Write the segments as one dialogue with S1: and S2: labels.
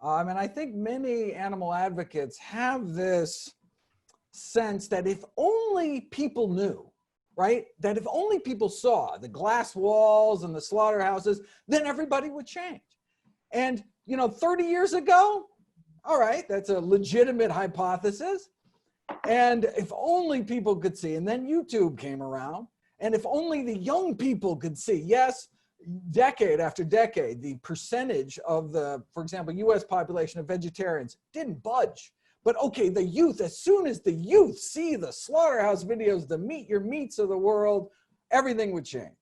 S1: And I think many animal advocates have this sense that if only people knew, right? That if only people saw the glass walls and the slaughterhouses, then everybody would change. And, 30 years ago, all right, that's a legitimate hypothesis. And if only people could see, and then YouTube came around, and if only the young people could see, yes, decade after decade, the percentage of the, for example, US population of vegetarians didn't budge. But okay, the youth, as soon as the youth see the slaughterhouse videos, the Meet Your Meats of the world, everything would change.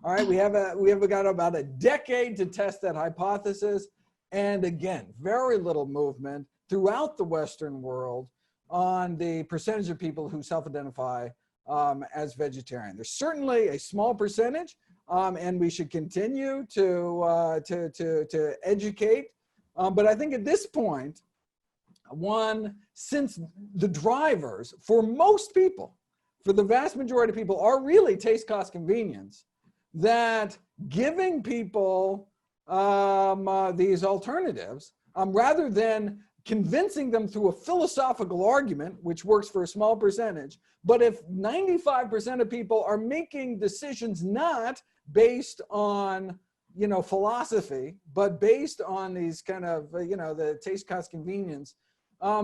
S1: All right, we have got about a decade to test that hypothesis. And again, very little movement throughout the Western world on the percentage of people who self-identify as vegetarian. There's certainly a small percentage, and we should continue to educate. But I think at this point, since the drivers for most people, for the vast majority of people, are really taste, cost, convenience, that giving people these alternatives, rather than convincing them through a philosophical argument, which works for a small percentage, but if 95% of people are making decisions not based on, philosophy, but based on these kind of, the taste, cost, convenience,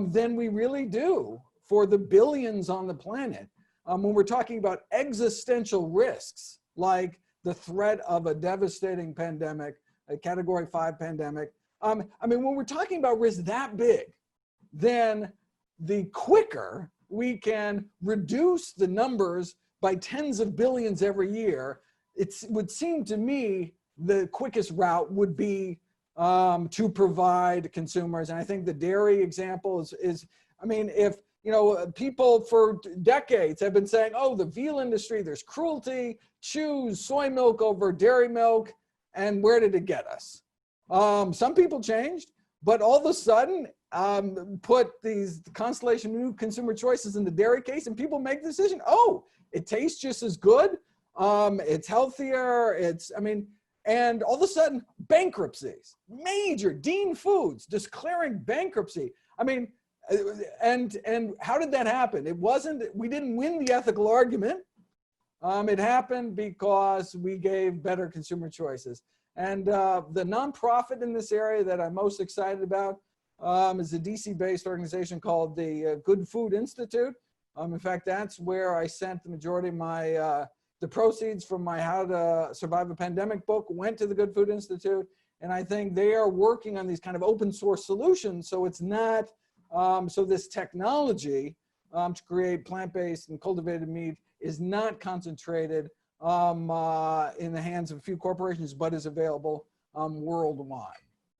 S1: then we really do, for the billions on the planet, when we're talking about existential risks, like the threat of a devastating pandemic, a Category 5 pandemic. When we're talking about risks that big, then the quicker we can reduce the numbers by tens of billions every year, it would seem to me the quickest route would be to provide consumers. And I think the dairy example is if, people for decades have been saying, oh, the veal industry, there's cruelty, choose soy milk over dairy milk. And where did it get us? Some people changed, but all of a sudden put these constellation of new consumer choices in the dairy case, and people make the decision, oh, it tastes just as good. It's healthier. And all of a sudden bankruptcies, major Dean Foods declaring bankruptcy. And how did that happen? We didn't win the ethical argument. It happened because we gave better consumer choices. And the nonprofit in this area that I'm most excited about is a DC-based organization called the Good Food Institute. In fact, that's where I sent the majority of my, the proceeds from my How to Survive a Pandemic book went to the Good Food Institute. And I think they are working on these kind of open source solutions. So it's not, so this technology to create plant-based and cultivated meat is not concentrated in the hands of a few corporations, but is available worldwide.